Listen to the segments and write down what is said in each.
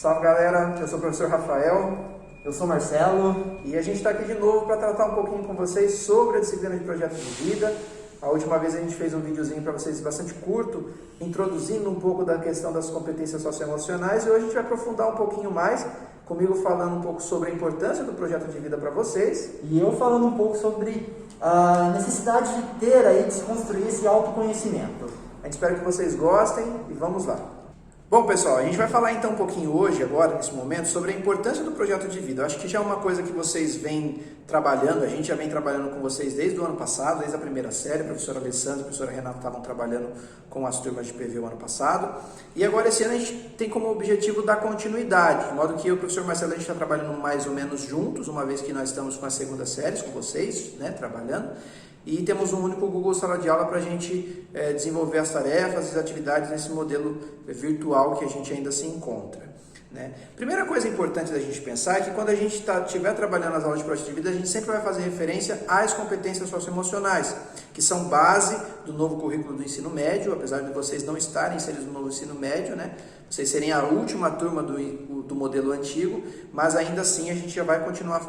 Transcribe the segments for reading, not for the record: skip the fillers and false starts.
Salve galera, eu sou o professor Rafael. Eu sou Marcelo. E a gente está aqui de novo para tratar um pouquinho com vocês sobre a disciplina de projeto de vida. A última vez a gente fez um videozinho para vocês bastante curto, introduzindo um pouco da questão das competências socioemocionais, e hoje a gente vai aprofundar um pouquinho mais, comigo falando um pouco sobre a importância do projeto de vida para vocês. E eu falando um pouco sobre a necessidade de ter aí, de se construir esse autoconhecimento. A gente espera que vocês gostem e vamos lá. Bom pessoal, a gente vai falar então um pouquinho hoje, agora, nesse momento, sobre a importância do projeto de vida. Eu acho que já é uma coisa que vocês vêm trabalhando, a gente já vem trabalhando com vocês desde o ano passado, desde a primeira série, a professora Alessandra e a professora Renata estavam trabalhando com as turmas de PV o ano passado. E agora esse ano a gente tem como objetivo dar continuidade, de modo que eu e o professor Marcelo a gente está trabalhando mais ou menos juntos, uma vez que nós estamos com as segundas séries, com vocês, né, trabalhando. E temos um único Google Sala de Aula para a gente desenvolver as tarefas, as atividades nesse modelo virtual que a gente ainda se encontra, né? Primeira coisa importante da gente pensar é que quando a gente estiver trabalhando nas aulas de projeto de vida, a gente sempre vai fazer referência às competências socioemocionais, que são base do novo currículo do ensino médio, apesar de vocês não estarem inseridos no novo ensino médio, né? Vocês serem a última turma do modelo antigo, mas ainda assim a gente já vai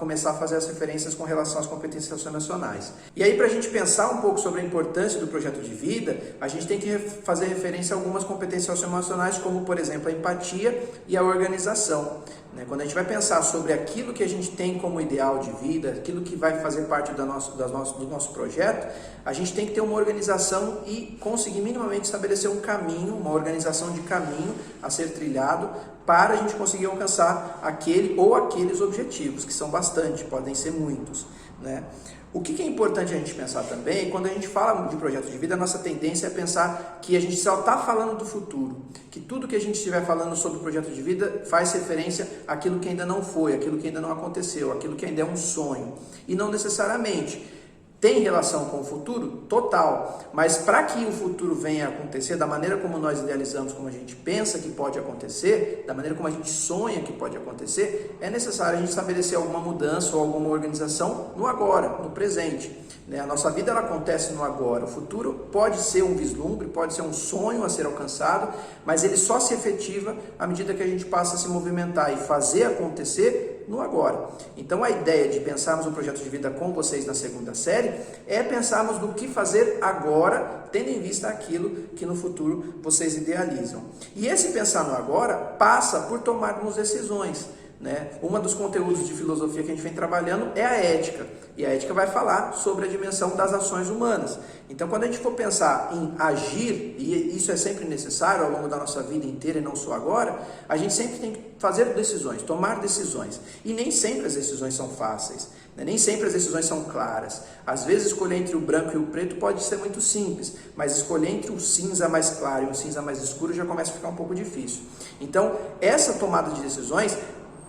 começar a fazer as referências com relação às competências socioemocionais. E aí, para a gente pensar um pouco sobre a importância do projeto de vida, a gente tem que fazer referência a algumas competências socioemocionais, como, por exemplo, a empatia e a organização. Quando a gente vai pensar sobre aquilo que a gente tem como ideal de vida, aquilo que vai fazer parte do nosso projeto, a gente tem que ter uma organização e conseguir minimamente estabelecer um caminho, uma organização de caminho a ser trilhado para a gente conseguir alcançar aquele ou aqueles objetivos, que são bastante, podem ser muitos, né? O que é importante a gente pensar também, quando a gente fala de projeto de vida, a nossa tendência é pensar que a gente só está falando do futuro, que tudo que a gente estiver falando sobre o projeto de vida faz referência àquilo que ainda não foi, àquilo que ainda não aconteceu, àquilo que ainda é um sonho, e não necessariamente. Tem relação com o futuro? Total, mas para que o futuro venha a acontecer da maneira como nós idealizamos, como a gente pensa que pode acontecer, da maneira como a gente sonha que pode acontecer, é necessário a gente estabelecer alguma mudança ou alguma organização no agora, no presente, né? A nossa vida ela acontece no agora, o futuro pode ser um vislumbre, pode ser um sonho a ser alcançado, mas ele só se efetiva à medida que a gente passa a se movimentar e fazer acontecer no agora. Então a ideia de pensarmos um projeto de vida com vocês na segunda série é pensarmos no que fazer agora, tendo em vista aquilo que no futuro vocês idealizam. E esse pensar no agora passa por tomarmos decisões, né? Um dos conteúdos de filosofia que a gente vem trabalhando é a ética, e a ética vai falar sobre a dimensão das ações humanas. Então, quando a gente for pensar em agir, e isso é sempre necessário ao longo da nossa vida inteira e não só agora, a gente sempre tem que fazer decisões, tomar decisões, e nem sempre as decisões são fáceis, né? Nem sempre as decisões são claras. Às vezes escolher entre o branco e o preto pode ser muito simples, mas escolher entre um cinza mais claro e um cinza mais escuro já começa a ficar um pouco difícil. Então, essa tomada de decisões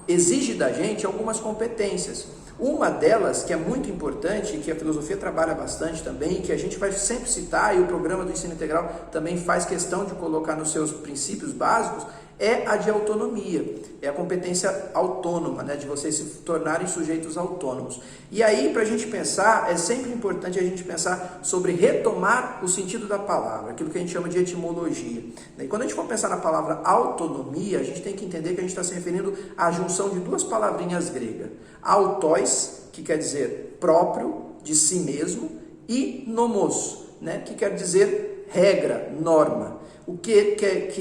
exige da gente algumas competências. Uma delas, que é muito importante, e que a filosofia trabalha bastante também, e que a gente vai sempre citar, e o programa do ensino integral também faz questão de colocar nos seus princípios básicos, é a de autonomia, é a competência autônoma, né, de vocês se tornarem sujeitos autônomos. E aí, para a gente pensar, é sempre importante a gente pensar sobre retomar o sentido da palavra, aquilo que a gente chama de etimologia. E quando a gente for pensar na palavra autonomia, a gente tem que entender que a gente está se referindo à junção de duas palavrinhas gregas. Autóis, que quer dizer próprio, de si mesmo, e nomos, né, que quer dizer regra, norma. O que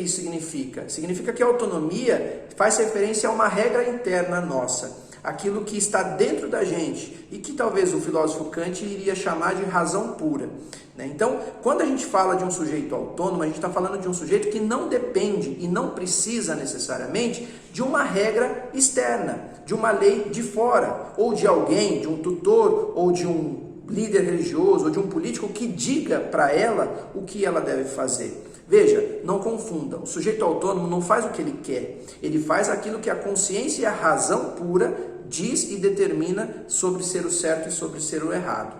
significa? Significa que a autonomia faz referência a uma regra interna nossa, aquilo que está dentro da gente e que talvez o filósofo Kant iria chamar de razão pura, né? Então, quando a gente fala de um sujeito autônomo, a gente está falando de um sujeito que não depende e não precisa necessariamente de uma regra externa, de uma lei de fora, ou de alguém, de um tutor, ou de um líder religioso, ou de um político que diga para ela o que ela deve fazer. Veja, não confundam, o sujeito autônomo não faz o que ele quer, ele faz aquilo que a consciência e a razão pura diz e determina sobre ser o certo e sobre ser o errado.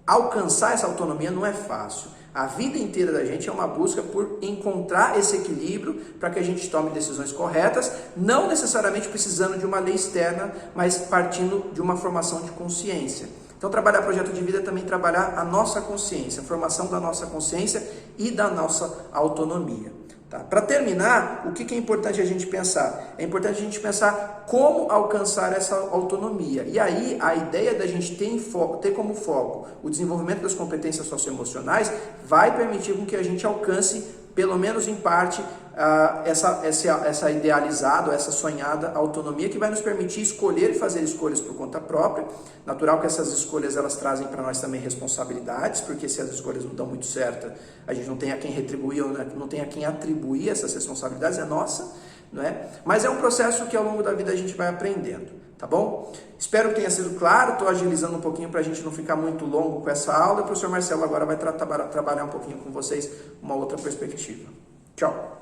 Alcançar essa autonomia não é fácil. A vida inteira da gente é uma busca por encontrar esse equilíbrio para que a gente tome decisões corretas, não necessariamente precisando de uma lei externa, mas partindo de uma formação de consciência. Então, trabalhar projeto de vida é também trabalhar a nossa consciência, a formação da nossa consciência e da nossa autonomia. Tá? Para terminar, o que é importante a gente pensar? É importante a gente pensar como alcançar essa autonomia. E aí, a ideia da gente ter como foco o desenvolvimento das competências socioemocionais vai permitir com que a gente alcance, pelo menos em parte, essa idealizada, essa sonhada autonomia que vai nos permitir escolher e fazer escolhas por conta própria. Natural que essas escolhas elas trazem para nós também responsabilidades, porque se as escolhas não dão muito certo, a gente não tem a quem retribuir, ou não tem a quem atribuir essas responsabilidades, é nossa, não é? Mas é um processo que ao longo da vida a gente vai aprendendo, tá bom? Espero que tenha sido claro, estou agilizando um pouquinho para a gente não ficar muito longo com essa aula. O professor Marcelo agora vai trabalhar um pouquinho com vocês uma outra perspectiva. Tchau!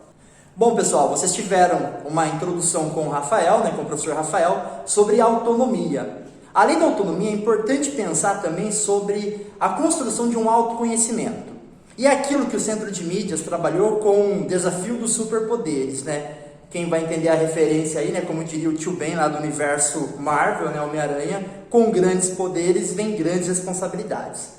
Bom, pessoal, vocês tiveram uma introdução com o Rafael, com o professor Rafael, sobre autonomia. Além da autonomia, é importante pensar também sobre a construção de um autoconhecimento. E é aquilo que o Centro de Mídias trabalhou com o desafio dos superpoderes, Quem vai entender a referência aí, como diria o tio Ben lá do universo Marvel, Homem-Aranha, com grandes poderes vem grandes responsabilidades.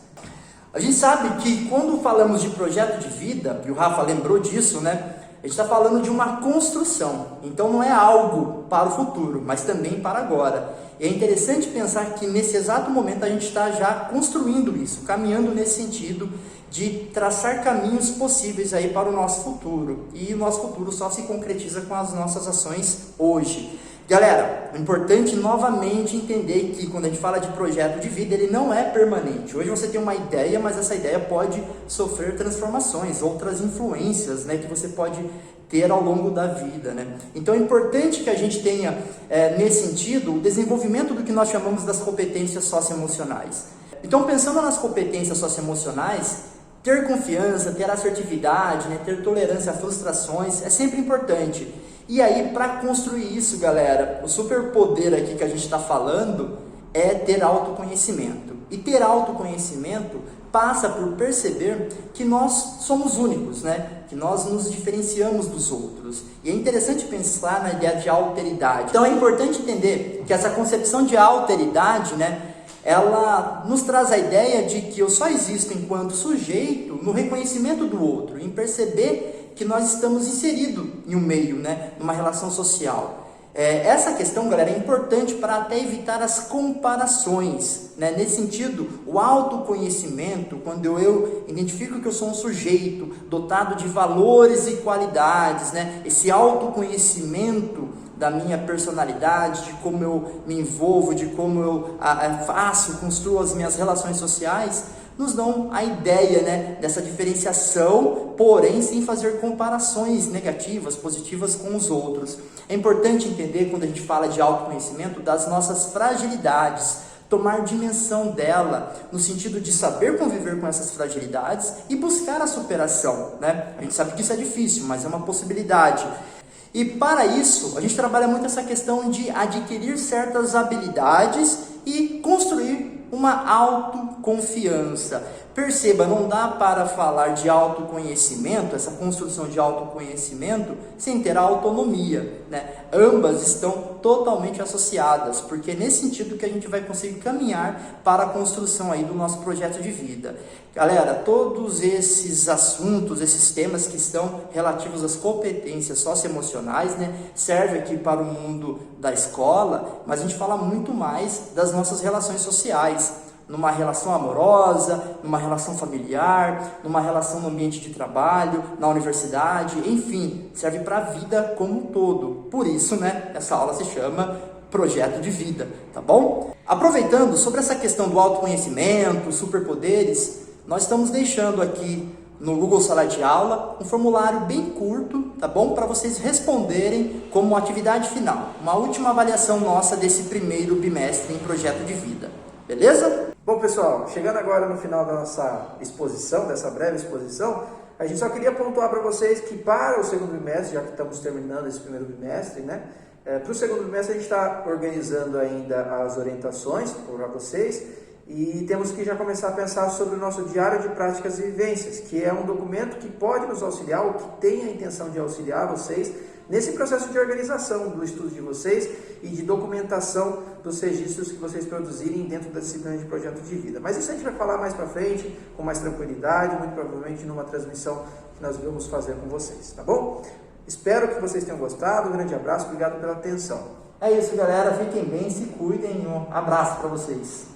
A gente sabe que quando falamos de projeto de vida, e o Rafa lembrou disso, a gente está falando de uma construção, então não é algo para o futuro, mas também para agora. E é interessante pensar que nesse exato momento a gente está já construindo isso, caminhando nesse sentido de traçar caminhos possíveis aí para o nosso futuro. E o nosso futuro só se concretiza com as nossas ações hoje. Galera, é importante novamente entender que quando a gente fala de projeto de vida, ele não é permanente. Hoje você tem uma ideia, mas essa ideia pode sofrer transformações, outras influências, que você pode ter ao longo da vida, Então é importante que a gente tenha, nesse sentido, o desenvolvimento do que nós chamamos das competências socioemocionais. Então, pensando nas competências socioemocionais, ter confiança, ter assertividade, ter tolerância a frustrações é sempre importante. E aí, para construir isso, galera, o superpoder aqui que a gente está falando é ter autoconhecimento. E ter autoconhecimento passa por perceber que nós somos únicos, que nós nos diferenciamos dos outros. E é interessante pensar na ideia de alteridade. Então é importante entender que essa concepção de alteridade, ela nos traz a ideia de que eu só existo enquanto sujeito no reconhecimento do outro, em perceber que nós estamos inseridos em um meio, numa relação social. Essa questão, galera, é importante para até evitar as comparações, Nesse sentido, o autoconhecimento, quando eu identifico que eu sou um sujeito dotado de valores e qualidades, Esse autoconhecimento da minha personalidade, de como eu me envolvo, de como eu construo as minhas relações sociais, nos dão a ideia dessa diferenciação, porém sem fazer comparações negativas, positivas com os outros. É importante entender, quando a gente fala de autoconhecimento, das nossas fragilidades, tomar dimensão dela, no sentido de saber conviver com essas fragilidades e buscar a superação. A gente sabe que isso é difícil, mas é uma possibilidade. E para isso, a gente trabalha muito essa questão de adquirir certas habilidades e construir uma autoconfiança. Perceba, não dá para falar de autoconhecimento, essa construção de autoconhecimento, sem ter a autonomia, Ambas estão totalmente associadas, porque é nesse sentido que a gente vai conseguir caminhar para a construção aí do nosso projeto de vida. Galera, todos esses assuntos, esses temas que estão relativos às competências socioemocionais, serve aqui para o mundo da escola, mas a gente fala muito mais das nossas relações sociais, numa relação amorosa, numa relação familiar, numa relação no ambiente de trabalho, na universidade, enfim, serve para a vida como um todo. Por isso, essa aula se chama Projeto de Vida, tá bom? Aproveitando sobre essa questão do autoconhecimento, superpoderes, nós estamos deixando aqui no Google Sala de Aula um formulário bem curto, tá bom? Para vocês responderem como atividade final, uma última avaliação nossa desse primeiro bimestre em Projeto de Vida. Beleza? Bom, pessoal, chegando agora no final da nossa exposição, dessa breve exposição, a gente só queria pontuar para vocês que para o segundo bimestre, já que estamos terminando esse primeiro bimestre, para o segundo bimestre a gente está organizando ainda as orientações para vocês e temos que já começar a pensar sobre o nosso Diário de Práticas e Vivências, que é um documento que pode nos auxiliar, ou que tem a intenção de auxiliar vocês nesse processo de organização do estudo de vocês e de documentação dos registros que vocês produzirem dentro da disciplina de projeto de vida. Mas isso a gente vai falar mais para frente, com mais tranquilidade, muito provavelmente numa transmissão que nós vamos fazer com vocês, tá bom? Espero que vocês tenham gostado, um grande abraço, obrigado pela atenção. É isso, galera, fiquem bem, se cuidem, um abraço para vocês.